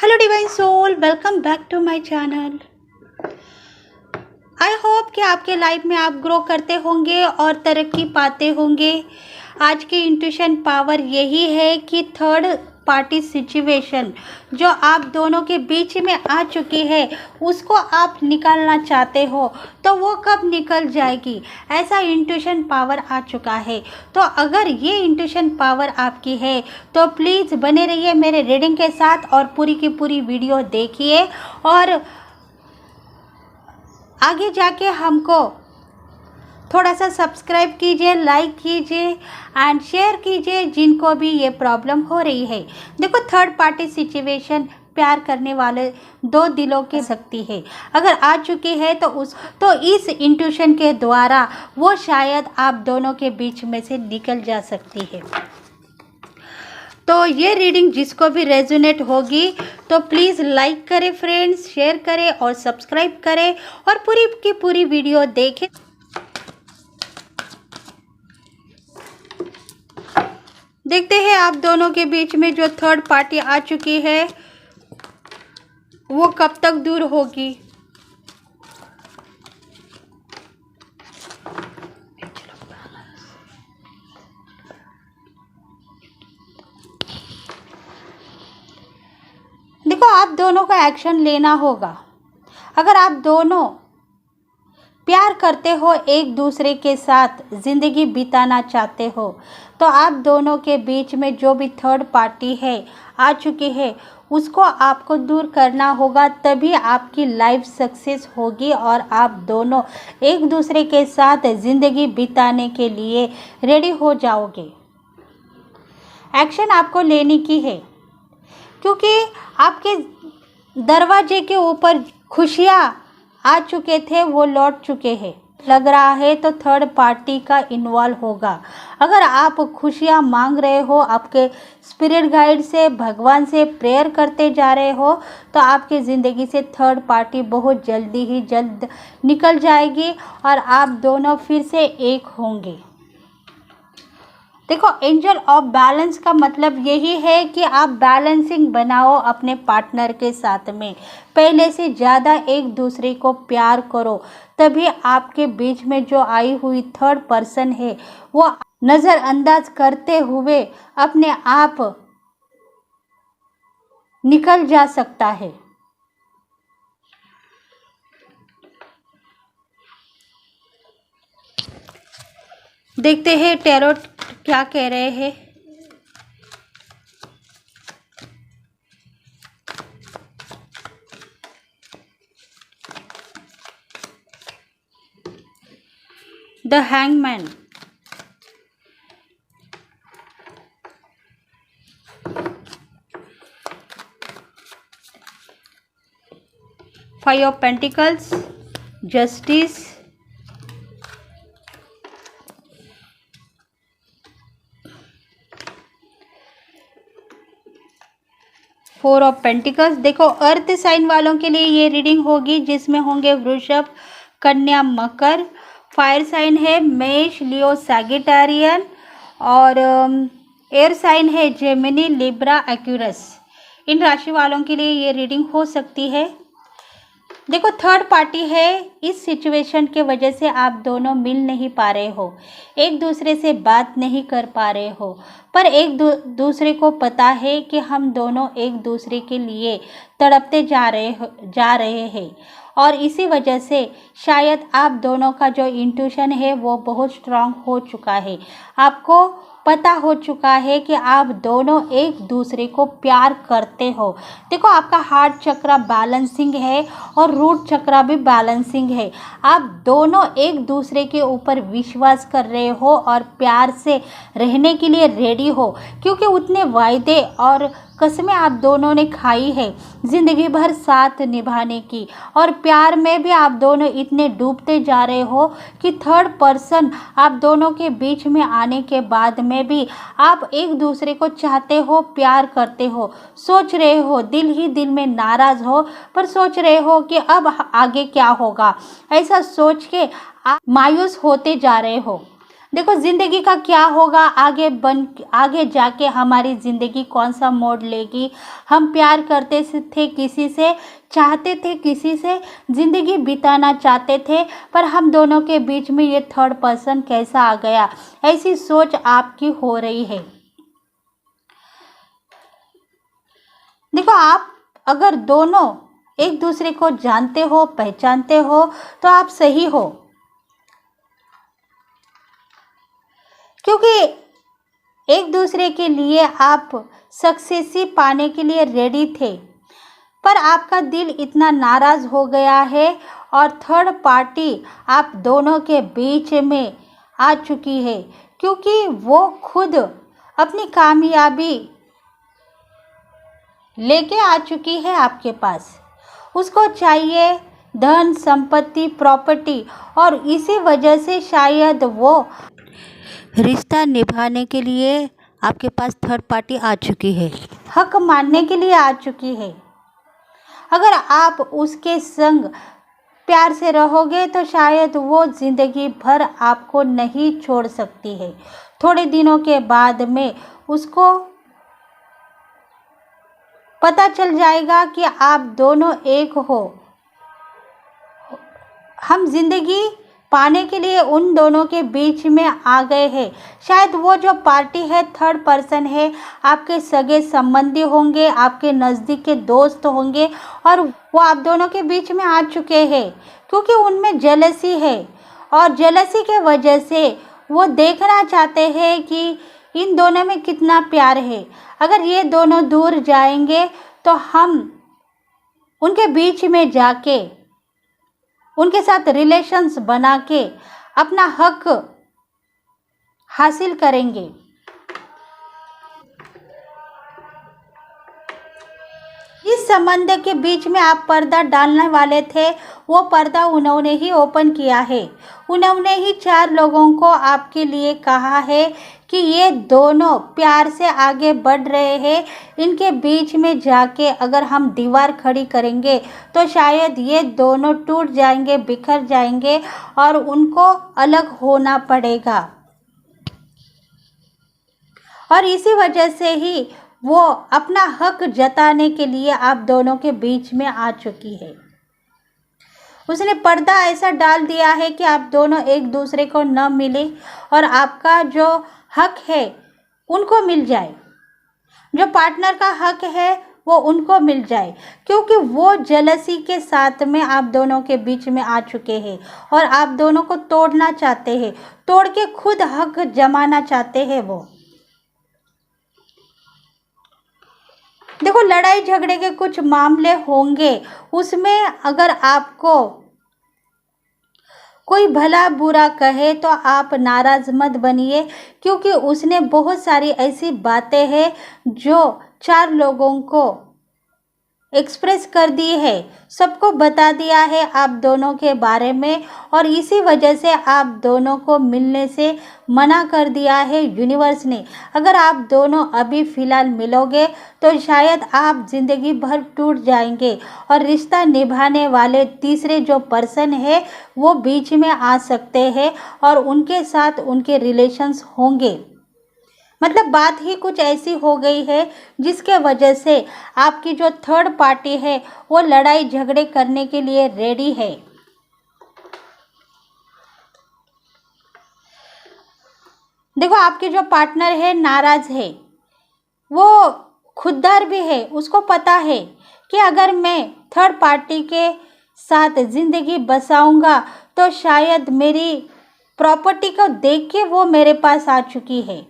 Hello divine soul, welcome back to my channel. I hope कि आपके life में आप ग्रो करते होंगे और तरक्की पाते होंगे। आज की इंट्यूशन पावर यही है कि थर्ड पार्टी सिचुएशन जो आप दोनों के बीच में आ चुकी है उसको आप निकालना चाहते हो तो वो कब निकल जाएगी, ऐसा इंट्यूशन पावर आ चुका है। तो अगर ये इंट्यूशन पावर आपकी है तो प्लीज़ बने रहिए मेरे रीडिंग के साथ और पूरी की पूरी वीडियो देखिए और आगे जाके हमको थोड़ा सा सब्सक्राइब कीजिए, लाइक कीजिए एंड शेयर कीजिए जिनको भी ये प्रॉब्लम हो रही है। देखो, थर्ड पार्टी सिचुएशन प्यार करने वाले दो दिलों की सकती है। अगर आ चुकी है तो इस इंट्यूशन के द्वारा वो शायद आप दोनों के बीच में से निकल जा सकती है। तो ये रीडिंग जिसको भी रेजोनेट होगी तो प्लीज़ लाइक करें फ्रेंड्स, शेयर करें और सब्सक्राइब करें और पूरी की पूरी वीडियो देखें। देखते हैं आप दोनों के बीच में जो थर्ड पार्टी आ चुकी है वो कब तक दूर होगी। देखो, आप दोनों को एक्शन लेना होगा। अगर आप दोनों प्यार करते हो, एक दूसरे के साथ ज़िंदगी बिताना चाहते हो तो आप दोनों के बीच में जो भी थर्ड पार्टी है आ चुकी है उसको आपको दूर करना होगा, तभी आपकी लाइफ सक्सेस होगी और आप दोनों एक दूसरे के साथ ज़िंदगी बिताने के लिए रेडी हो जाओगे। एक्शन आपको लेने की है क्योंकि आपके दरवाजे के ऊपर खुशियाँ आ चुके थे, वो लौट चुके हैं। लग रहा है तो थर्ड पार्टी का इन्वॉल्व होगा। अगर आप खुशियाँ मांग रहे हो, आपके स्पिरिट गाइड से, भगवान से प्रेयर करते जा रहे हो तो आपकी ज़िंदगी से थर्ड पार्टी बहुत जल्द निकल जाएगी और आप दोनों फिर से एक होंगे। देखो, एंजल ऑफ बैलेंस का मतलब यही है कि आप बैलेंसिंग बनाओ अपने पार्टनर के साथ में, पहले से ज़्यादा एक दूसरे को प्यार करो, तभी आपके बीच में जो आई हुई थर्ड पर्सन है वो नज़रअंदाज करते हुए अपने आप निकल जा सकता है। देखते हैं टैरोट क्या कह रहे हैं। The hangman, five of pentacles, justice, four of pentacles. देखो, अर्थ साइन वालों के लिए ये रीडिंग होगी जिसमें होंगे वृषभ, कन्या, मकर। फायर साइन है मेष, लियो, सैगिटारियन और एयर साइन है जेमिनी, लिब्रा, एक्यूरस। इन राशि वालों के लिए ये रीडिंग हो सकती है। देखो, थर्ड पार्टी है, इस सिचुएशन के वजह से आप दोनों मिल नहीं पा रहे हो, एक दूसरे से बात नहीं कर पा रहे हो, पर एक दूसरे को पता है कि हम दोनों एक दूसरे के लिए तड़पते जा रहे हैं और इसी वजह से शायद आप दोनों का जो इंट्यूशन है वो बहुत स्ट्रांग हो चुका है। आपको पता हो चुका है कि आप दोनों एक दूसरे को प्यार करते हो। देखो, आपका हार्ट चक्र बैलेंसिंग है और रूट चक्र भी बैलेंसिंग है। आप दोनों एक दूसरे के ऊपर विश्वास कर रहे हो और प्यार से रहने के लिए रेडी हो, क्योंकि उतने वायदे और कसमें आप दोनों ने खाई है ज़िंदगी भर साथ निभाने की, और प्यार में भी आप दोनों इतने डूबते जा रहे हो कि थर्ड पर्सन आप दोनों के बीच में आने के बाद में भी आप एक दूसरे को चाहते हो, प्यार करते हो, सोच रहे हो, दिल ही दिल में नाराज़ हो, पर सोच रहे हो कि अब आगे क्या होगा, ऐसा सोच के आप मायूस होते जा रहे हो। देखो ज़िंदगी का क्या होगा आगे जाके, हमारी ज़िंदगी कौन सा मोड़ लेगी। हम प्यार करते थे किसी से, चाहते थे किसी से, ज़िंदगी बिताना चाहते थे, पर हम दोनों के बीच में ये थर्ड पर्सन कैसा आ गया, ऐसी सोच आपकी हो रही है। देखो आप अगर दोनों एक दूसरे को जानते हो, पहचानते हो, तो आप सही हो, क्योंकि एक दूसरे के लिए आप सक्सेस पाने के लिए रेडी थे, पर आपका दिल इतना नाराज़ हो गया है और थर्ड पार्टी आप दोनों के बीच में आ चुकी है, क्योंकि वो खुद अपनी कामयाबी लेके आ चुकी है आपके पास। उसको चाहिए धन संपत्ति, प्रॉपर्टी, और इसी वजह से शायद वो रिश्ता निभाने के लिए आपके पास थर्ड पार्टी आ चुकी है, हक मानने के लिए आ चुकी है। अगर आप उसके संग प्यार से रहोगे तो शायद वो ज़िंदगी भर आपको नहीं छोड़ सकती है। थोड़े दिनों के बाद में उसको पता चल जाएगा कि आप दोनों एक हो। हम ज़िंदगी पाने के लिए उन दोनों के बीच में आ गए हैं। शायद वो जो पार्टी है, थर्ड पर्सन है, आपके सगे संबंधी होंगे, आपके नज़दीक के दोस्त होंगे, और वो आप दोनों के बीच में आ चुके हैं, क्योंकि उनमें जेलसी है, और जेलसी के वजह से वो देखना चाहते हैं कि इन दोनों में कितना प्यार है। अगर ये दोनों दूर जाएंगे तो हम उनके बीच में जाके उनके साथ रिलेशंस बना के अपना हक हासिल करेंगे। इस संबंध के बीच में आप पर्दा डालने वाले थे, वो पर्दा उन्होंने ही ओपन किया है। उन्होंने ही 4 लोगों को आपके लिए कहा है कि ये दोनों प्यार से आगे बढ़ रहे हैं, इनके बीच में जाके अगर हम दीवार खड़ी करेंगे तो शायद ये दोनों टूट जाएंगे, बिखर जाएंगे, और उनको अलग होना पड़ेगा। और इसी वजह से ही वो अपना हक जताने के लिए आप दोनों के बीच में आ चुकी है। उसने पर्दा ऐसा डाल दिया है कि आप दोनों एक दूसरे को न मिले, और आपका जो हक है उनको मिल जाए, जो पार्टनर का हक है वो उनको मिल जाए, क्योंकि वो जेलसी के साथ में आप दोनों के बीच में आ चुके हैं और आप दोनों को तोड़ना चाहते हैं, तोड़ के खुद हक जमाना चाहते हैं वो। देखो लड़ाई झगड़े के कुछ मामले होंगे, उसमें अगर आपको कोई भला बुरा कहे तो आप नाराज़ मत बनिए, क्योंकि उसने बहुत सारी ऐसी बातें हैं जो 4 लोगों को एक्सप्रेस कर दी है, सबको बता दिया है आप दोनों के बारे में, और इसी वजह से आप दोनों को मिलने से मना कर दिया है यूनिवर्स ने। अगर आप दोनों अभी फ़िलहाल मिलोगे तो शायद आप ज़िंदगी भर टूट जाएंगे, और रिश्ता निभाने वाले तीसरे जो पर्सन है वो बीच में आ सकते हैं, और उनके साथ उनके रिलेशंस होंगे। मतलब बात ही कुछ ऐसी हो गई है जिसके वजह से आपकी जो थर्ड पार्टी है वो लड़ाई झगड़े करने के लिए रेडी है। देखो आपके जो पार्टनर है नाराज़ है, वो खुददार भी है, उसको पता है कि अगर मैं थर्ड पार्टी के साथ ज़िंदगी बसाऊंगा तो शायद मेरी प्रॉपर्टी को देख के वो मेरे पास आ चुकी है,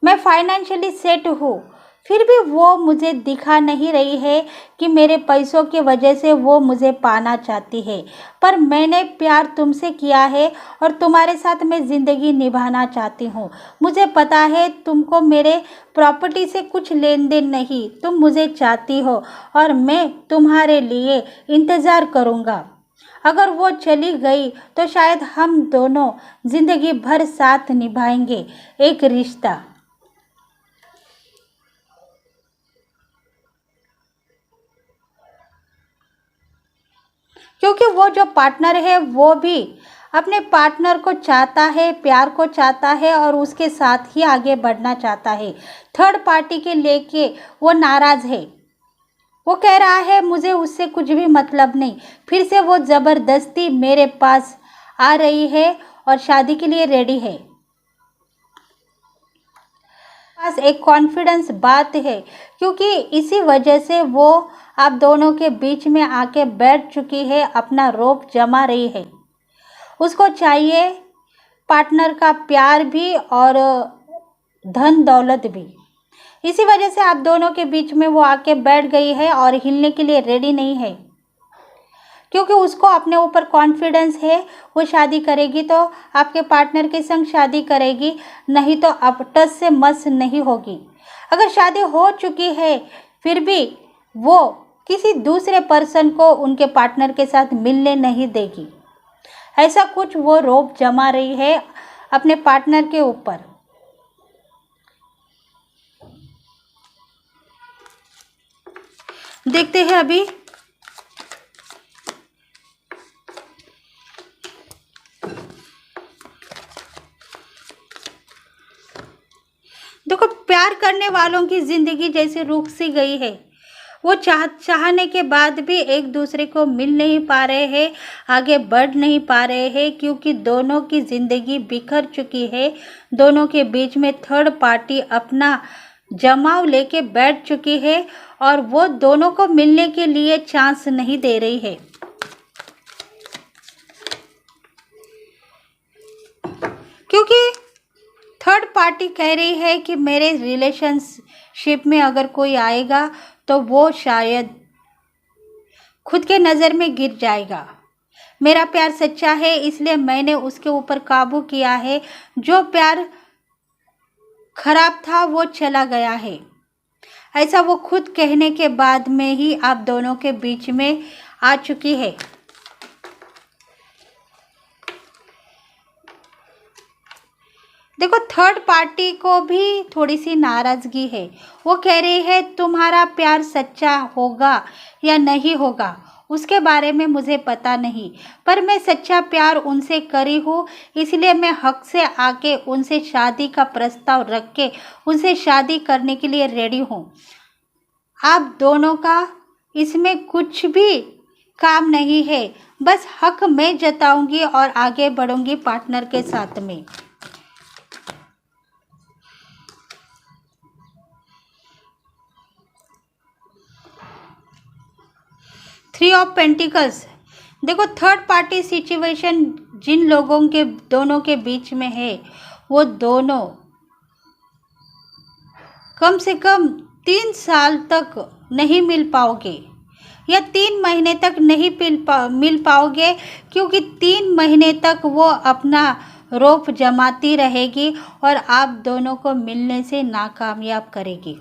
मैं फाइनेंशियली सेट हूँ, फिर भी वो मुझे दिखा नहीं रही है कि मेरे पैसों की वजह से वो मुझे पाना चाहती है। पर मैंने प्यार तुमसे किया है और तुम्हारे साथ मैं ज़िंदगी निभाना चाहती हूँ। मुझे पता है तुमको मेरे प्रॉपर्टी से कुछ लेन देन नहीं, तुम मुझे चाहती हो और मैं तुम्हारे लिए इंतज़ार करूँगा। अगर वो चली गई तो शायद हम दोनों ज़िंदगी भर साथ निभाएंगे एक रिश्ता। क्योंकि वो जो पार्टनर है वो भी अपने पार्टनर को चाहता है, प्यार को चाहता है और उसके साथ ही आगे बढ़ना चाहता है। थर्ड पार्टी के लेके वो नाराज़ है। वो कह रहा है मुझे उससे कुछ भी मतलब नहीं। फिर से वो ज़बरदस्ती मेरे पास आ रही है और शादी के लिए रेडी है। पास एक कॉन्फिडेंस बात है, क्योंकि इसी वजह से वो आप दोनों के बीच में आके बैठ चुकी है, अपना रोप जमा रही है। उसको चाहिए पार्टनर का प्यार भी और धन दौलत भी। इसी वजह से आप दोनों के बीच में वो आके बैठ गई है और हिलने के लिए रेडी नहीं है, क्योंकि उसको अपने ऊपर कॉन्फिडेंस है। वो शादी करेगी तो आपके पार्टनर के संग शादी करेगी, नहीं तो अब टस से मस नहीं होगी। अगर शादी हो चुकी है फिर भी वो किसी दूसरे पर्सन को उनके पार्टनर के साथ मिलने नहीं देगी। ऐसा कुछ वो रोप जमा रही है अपने पार्टनर के ऊपर। देखते हैं अभी। देखो, प्यार करने वालों की जिंदगी जैसे रुक सी गई है। वो चाहने के बाद भी एक दूसरे को मिल नहीं पा रहे हैं, आगे बढ़ नहीं पा रहे हैं, क्योंकि दोनों की ज़िंदगी बिखर चुकी है। दोनों के बीच में थर्ड पार्टी अपना जमाव लेके बैठ चुकी है और वो दोनों को मिलने के लिए चांस नहीं दे रही है। क्योंकि थर्ड पार्टी कह रही है कि मेरे रिलेशनशिप में अगर कोई आएगा तो वो शायद खुद के नज़र में गिर जाएगा। मेरा प्यार सच्चा है, इसलिए मैंने उसके ऊपर काबू किया है। जो प्यार खराब था वो चला गया है। ऐसा वो खुद कहने के बाद में ही आप दोनों के बीच में आ चुकी है। देखो, थर्ड पार्टी को भी थोड़ी सी नाराज़गी है। वो कह रही है तुम्हारा प्यार सच्चा होगा या नहीं होगा उसके बारे में मुझे पता नहीं, पर मैं सच्चा प्यार उनसे करी हूँ, इसलिए मैं हक से आके उनसे शादी का प्रस्ताव रख के उनसे शादी करने के लिए रेडी हूँ। आप दोनों का इसमें कुछ भी काम नहीं है, बस हक मैं जताऊंगी और आगे बढ़ूंगी पार्टनर के साथ में। Three of pentacles. देखो, थर्ड पार्टी सिचुएशन जिन लोगों के दोनों के बीच में है, वो दोनों कम से कम 3 साल तक नहीं मिल पाओगे या 3 महीने तक नहीं मिल पाओगे, क्योंकि 3 महीने तक वो अपना रोप जमाती रहेगी और आप दोनों को मिलने से नाकामयाब करेगी।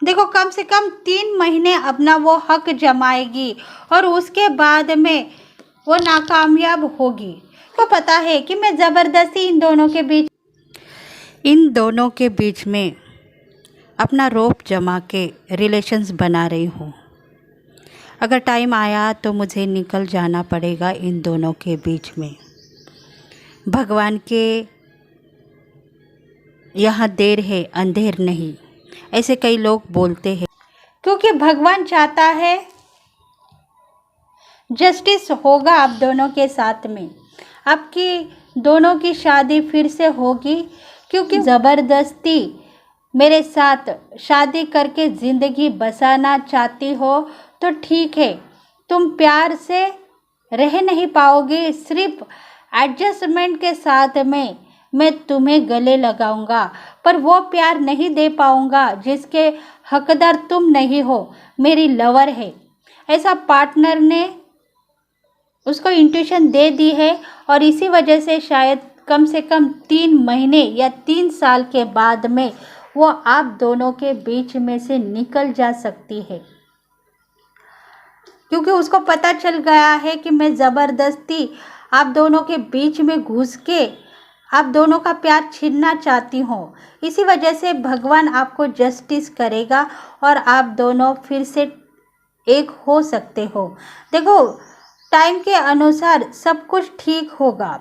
देखो, कम से कम 3 महीने अपना वो हक जमाएगी और उसके बाद में वो नाकामयाब होगी। तो पता है कि मैं ज़बरदस्ती इन दोनों के बीच में अपना रोप जमा के रिलेशंस बना रही हूँ। अगर टाइम आया तो मुझे निकल जाना पड़ेगा इन दोनों के बीच में। भगवान के यहाँ देर है अंधेर नहीं, ऐसे कई लोग बोलते हैं, क्योंकि भगवान चाहता है जस्टिस होगा आप दोनों के साथ में। आपकी दोनों की शादी फिर से होगी, क्योंकि ज़बरदस्ती मेरे साथ शादी करके ज़िंदगी बसाना चाहती हो तो ठीक है, तुम प्यार से रह नहीं पाओगे। सिर्फ एडजस्टमेंट के साथ में मैं तुम्हें गले लगाऊंगा, पर वो प्यार नहीं दे पाऊंगा जिसके हकदार तुम नहीं हो, मेरी लवर है। ऐसा पार्टनर ने उसको इंट्यूशन दे दी है और इसी वजह से शायद कम से कम 3 महीने या 3 साल के बाद में वो आप दोनों के बीच में से निकल जा सकती है। क्योंकि उसको पता चल गया है कि मैं ज़बरदस्ती आप दोनों के बीच में घुस के आप दोनों का प्यार छीनना चाहती हूँ। इसी वजह से भगवान आपको जस्टिस करेगा और आप दोनों फिर से एक हो सकते हो। देखो, टाइम के अनुसार सब कुछ ठीक होगा।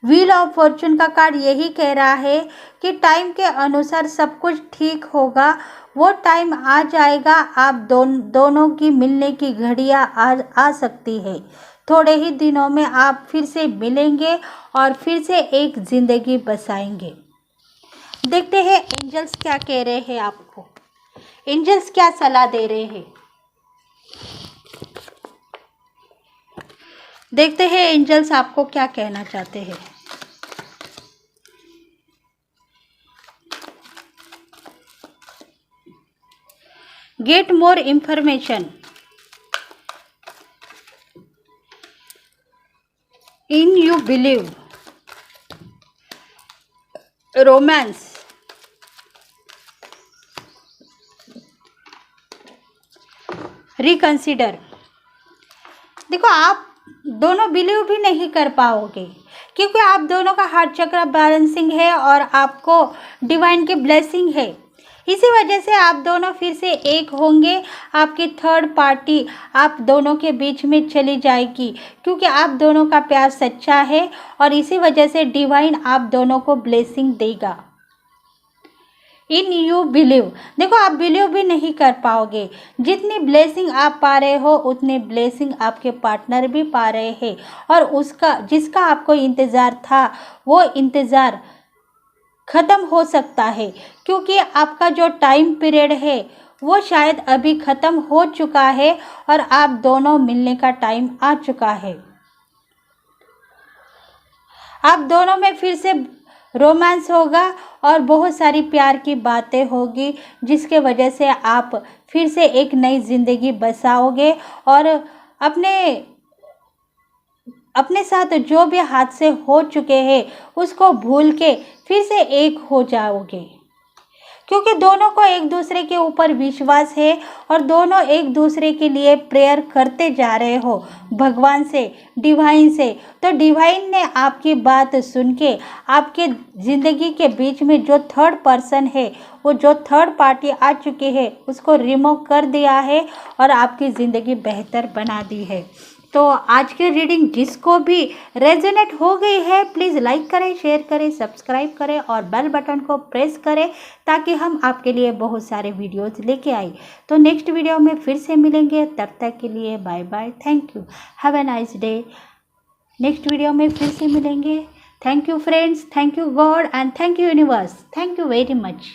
व्हील ऑफ फॉर्चून का कार्ड यही कह रहा है कि टाइम के अनुसार सब कुछ ठीक होगा। वो टाइम आ जाएगा, आप दोनों की मिलने की घड़ियाँ आ सकती है। थोड़े ही दिनों में आप फिर से मिलेंगे और फिर से एक ज़िंदगी बसाएंगे। देखते हैं एंजल्स क्या कह रहे हैं आपको, एंजल्स क्या सलाह दे रहे हैं। देखते हैं एंजल्स आपको क्या कहना चाहते हैं। Get more information in you believe romance reconsider. देखो, आप दोनों बिलीव भी नहीं कर पाओगे क्योंकि आप दोनों का हार्ट चक्र बैलेंसिंग है और आपको डिवाइन की ब्लेसिंग है। इसी वजह से आप दोनों फिर से एक होंगे। आपकी थर्ड पार्टी आप दोनों के बीच में चली जाएगी क्योंकि आप दोनों का प्यार सच्चा है और इसी वजह से डिवाइन आप दोनों को ब्लेसिंग देगा। इन यू बिलीव, देखो आप बिलीव भी नहीं कर पाओगे। जितनी ब्लेसिंग आप पा रहे हो उतनी ब्लेसिंग आपके पार्टनर भी पा रहे हैं और उसका जिसका आपको इंतज़ार था वो इंतज़ार ख़त्म हो सकता है क्योंकि आपका जो टाइम पीरियड है वो शायद अभी ख़त्म हो चुका है और आप दोनों मिलने का टाइम आ चुका है। आप दोनों में फिर से रोमांस होगा और बहुत सारी प्यार की बातें होगी जिसके वजह से आप फिर से एक नई ज़िंदगी बसाओगे और अपने साथ जो भी हादसे हो चुके हैं उसको भूल के फिर से एक हो जाओगे क्योंकि दोनों को एक दूसरे के ऊपर विश्वास है और दोनों एक दूसरे के लिए प्रेयर करते जा रहे हो भगवान से, डिवाइन से। तो डिवाइन ने आपकी बात सुन के आपके ज़िंदगी के बीच में जो थर्ड पर्सन है, वो जो थर्ड पार्टी आ चुकी है उसको रिमूव कर दिया है और आपकी ज़िंदगी बेहतर बना दी है। तो आज की रीडिंग जिसको भी रेजोनेट हो गई है प्लीज़ लाइक करें, शेयर करें, सब्सक्राइब करें और बेल बटन को प्रेस करें ताकि हम आपके लिए बहुत सारे वीडियोस लेके आए। तो नेक्स्ट वीडियो में फिर से मिलेंगे, तब तक के लिए bye bye, thank you, have a nice day. Next video में फिर से मिलेंगे। Thank you friends, thank you God and thank you universe, thank you very much.